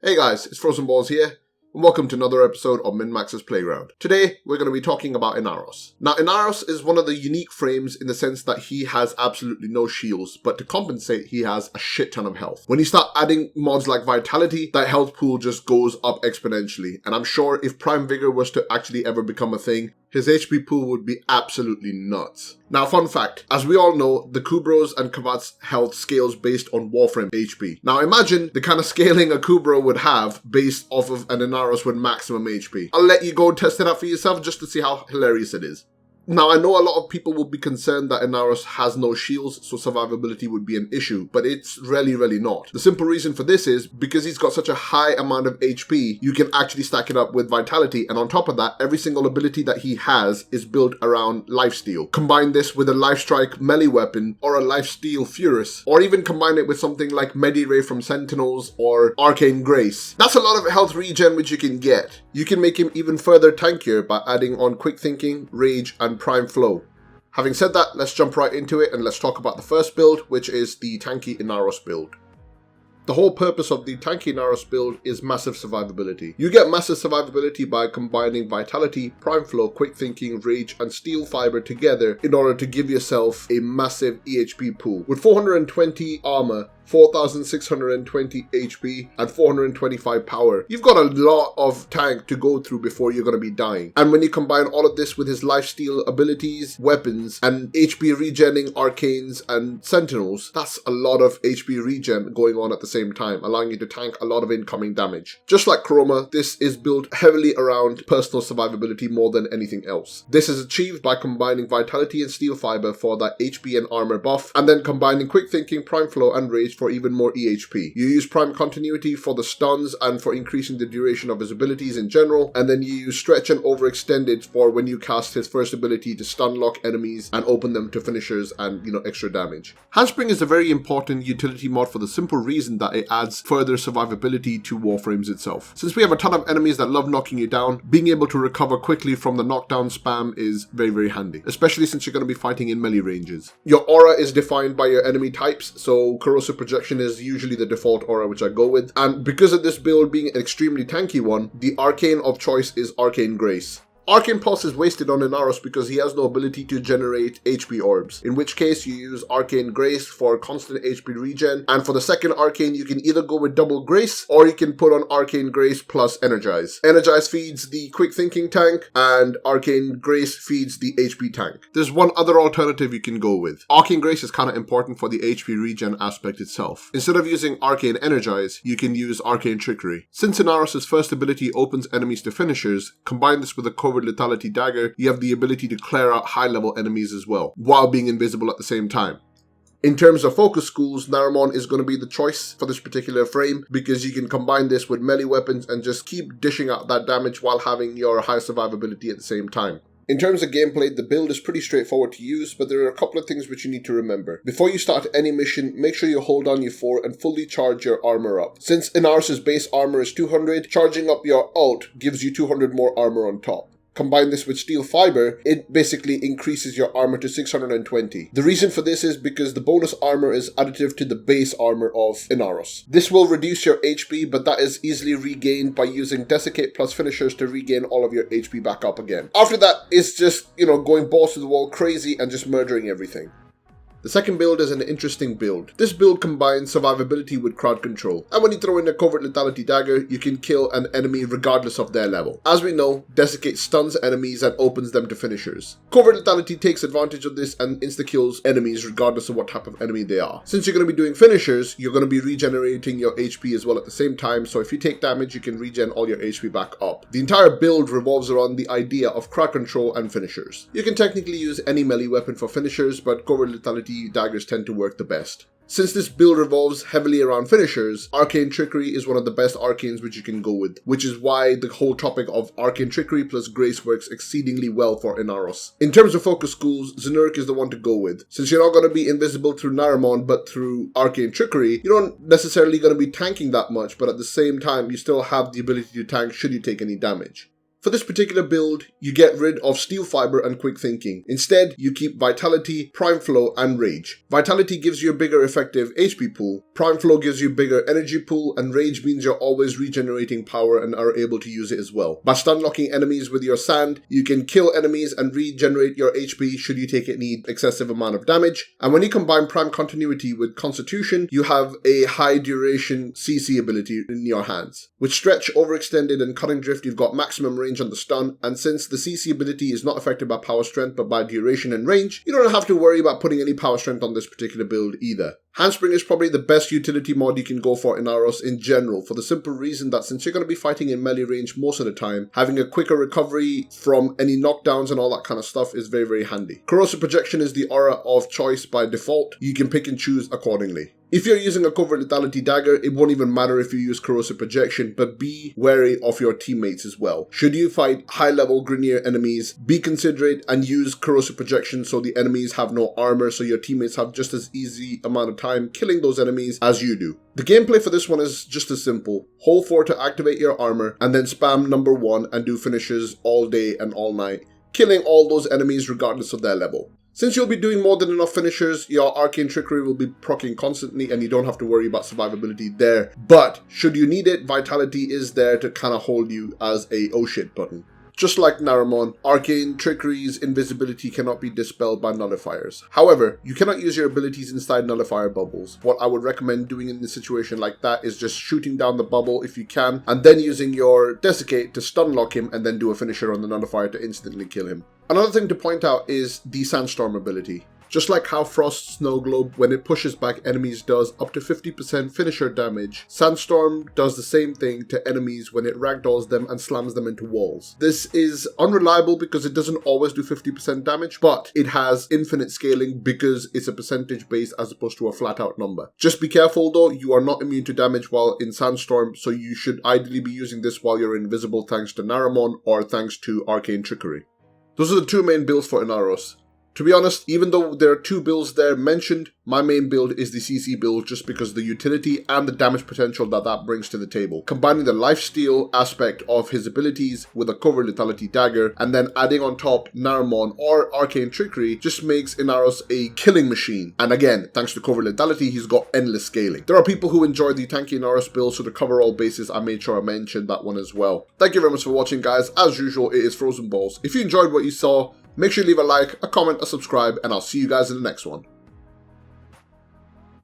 Hey guys, it's Frozenballz here, and welcome to another episode of Minmaxer's Playground. Today, we're going to be talking about Inaros. Now, Inaros is one of the unique frames in the sense that he has absolutely no shields, but to compensate, he has a shit ton of health. When you start adding mods like Vitality, that health pool just goes up exponentially, and I'm sure if Prime Vigor was to actually ever become a thing, his HP pool would be absolutely nuts. Now, fun fact, as we all know, the Kubro's and Kavat's health scales based on Warframe HP. Now, imagine the kind of scaling a Kubro would have based off of an Inaros with maximum HP. I'll let you go test it out for yourself just to see how hilarious it is. Now, I know a lot of people will be concerned that Inaros has no shields, so survivability would be an issue, but it's really not. The simple reason for this is because he's got such a high amount of HP, you can actually stack it up with Vitality, and on top of that, every single ability that he has is built around Lifesteal. Combine this with a Lifestrike melee weapon, or a Lifesteal Furus, or even combine it with something like Mediray from Sentinels, or Arcane Grace. That's a lot of health regen which you can get. You can make him even further tankier by adding on Quick Thinking, Rage, and Prime Flow. Having said that, let's jump right into it and let's talk about the first build, which is the tanky Inaros build. The whole purpose of the tanky Inaros build is massive survivability. You get massive survivability by combining Vitality, Prime Flow, Quick Thinking, Rage, and Steel Fiber together in order to give yourself a massive EHP pool. With 420 armor, 4,620 HP, and 425 power, you've got a lot of tank to go through before you're going to be dying. And when you combine all of this with his lifesteal abilities, weapons, and HP regenning arcanes and sentinels, that's a lot of HP regen going on at the same time, allowing you to tank a lot of incoming damage. Just like Chroma, this is built heavily around personal survivability more than anything else. This is achieved by combining Vitality and Steel Fiber for that HP and armor buff, and then combining Quick Thinking, Prime Flow, and Rage for even more EHP. You use Prime Continuity for the stuns and for increasing the duration of his abilities in general, and then you use Stretch and Overextended for when you cast his first ability to stun lock enemies and open them to finishers and, extra damage. Handspring is a very important utility mod for the simple reason that it adds further survivability to Warframes itself. Since we have a ton of enemies that love knocking you down, being able to recover quickly from the knockdown spam is very handy, especially since you're going to be fighting in melee ranges. Your aura is defined by your enemy types, so Corrosive Projection is usually the default aura which I go with, and because of this build being an extremely tanky one, the arcane of choice is Arcane Grace. Arcane Pulse is wasted on Inaros because he has no ability to generate HP orbs, in which case you use Arcane Grace for constant HP regen, and for the second Arcane you can either go with Double Grace or you can put on Arcane Grace plus Energize. Energize feeds the Quick Thinking tank and Arcane Grace feeds the HP tank. There's one other alternative you can go with. Arcane Grace is kind of important for the HP regen aspect itself. Instead of using Arcane Energize, you can use Arcane Trickery. Since Inaros' first ability opens enemies to finishers, combine this with a covert Lethality Dagger, you have the ability to clear out high-level enemies as well, while being invisible at the same time. In terms of focus schools, Naramon is going to be the choice for this particular frame because you can combine this with melee weapons and just keep dishing out that damage while having your high survivability at the same time. In terms of gameplay, the build is pretty straightforward to use, but there are a couple of things which you need to remember. Before you start any mission, make sure you hold down your 4 and fully charge your armor up. Since Inaros' base armor is 200, charging up your ult gives you 200 more armor on top. Combine this with Steel Fiber, it basically increases your armor to 620. The reason for this is because the bonus armor is additive to the base armor of Inaros. This will reduce your HP, but that is easily regained by using Desiccate plus finishers to regain all of your HP back up again. After that, it's just, going balls to the wall crazy and just murdering everything. The second build is an interesting build. This build combines survivability with crowd control, and when you throw in a Covert Lethality Dagger, you can kill an enemy regardless of their level. As we know, Desiccate stuns enemies and opens them to finishers. Covert Lethality takes advantage of this and insta-kills enemies regardless of what type of enemy they are. Since you're going to be doing finishers, you're going to be regenerating your HP as well at the same time, so if you take damage, you can regen all your HP back up. The entire build revolves around the idea of crowd control and finishers. You can technically use any melee weapon for finishers, but Covert Lethality daggers tend to work the best. Since this build revolves heavily around finishers, Arcane Trickery is one of the best arcanes which you can go with, which is why the whole topic of Arcane Trickery plus Grace works exceedingly well for Inaros. In terms of focus schools, Zenurk is the one to go with. Since you're not going to be invisible through Naramon but through Arcane Trickery, you're not necessarily going to be tanking that much, but at the same time you still have the ability to tank should you take any damage. For this particular build, you get rid of Steel Fiber and Quick Thinking. Instead, you keep Vitality, Prime Flow, and Rage. Vitality gives you a bigger effective HP pool, Prime Flow gives you a bigger energy pool, and Rage means you're always regenerating power and are able to use it as well. By stun locking enemies with your sand, you can kill enemies and regenerate your HP should you take any excessive amount of damage. And when you combine Prime Continuity with Constitution, you have a high duration CC ability in your hands. With Stretch, Overextended, and Cutting Drift, you've got maximum range on the stun, and since the CC ability is not affected by power strength but by duration and range, you don't have to worry about putting any power strength on this particular build either. Handspring is probably the best utility mod you can go for in Inaros in general, for the simple reason that since you're going to be fighting in melee range most of the time, having a quicker recovery from any knockdowns and all that kind of stuff is very, very handy. Corrosive Projection is the aura of choice by default. You can pick and choose accordingly. If you're using a Covert Lethality Dagger, it won't even matter if you use Corrosive Projection, but be wary of your teammates as well. Should you fight high-level Grineer enemies, be considerate and use Corrosive Projection so the enemies have no armor, so your teammates have just as easy amount of time killing those enemies as you do. The gameplay for this one is just as simple. Hold 4 to activate your armor, and then spam number 1 and do finishes all day and all night, killing all those enemies regardless of their level. Since you'll be doing more than enough finishers, your Arcane Trickery will be proccing constantly and you don't have to worry about survivability there. But should you need it, Vitality is there to kind of hold you as a oh shit button. Just like Naramon, Arcane Trickery's invisibility cannot be dispelled by nullifiers. However, you cannot use your abilities inside nullifier bubbles. What I would recommend doing in a situation like that is just shooting down the bubble if you can, and then using your Desiccate to stun lock him and then do a finisher on the nullifier to instantly kill him. Another thing to point out is the Sandstorm ability. Just like how Frost Snow Globe, when it pushes back enemies, does up to 50% finisher damage, Sandstorm does the same thing to enemies when it ragdolls them and slams them into walls. This is unreliable because it doesn't always do 50% damage, but it has infinite scaling because it's a percentage base as opposed to a flat out number. Just be careful though, you are not immune to damage while in Sandstorm, so you should ideally be using this while you're invisible thanks to Naramon or thanks to Arcane Trickery. Those are the two main builds for Inaros. To be honest, even though there are 2 builds there mentioned, my main build is the CC build just because of the utility and the damage potential that brings to the table. Combining the lifesteal aspect of his abilities with a Covert Lethality Dagger and then adding on top Naramon or Arcane Trickery just makes Inaros a killing machine. And again, thanks to Covert Lethality, he's got endless scaling. There are people who enjoy the tanky Inaros build, so to cover all bases, I made sure I mentioned that one as well. Thank you very much for watching, guys. As usual, it is Frozenballz. If you enjoyed what you saw, make sure you leave a like, a comment, a subscribe, and I'll see you guys in the next one.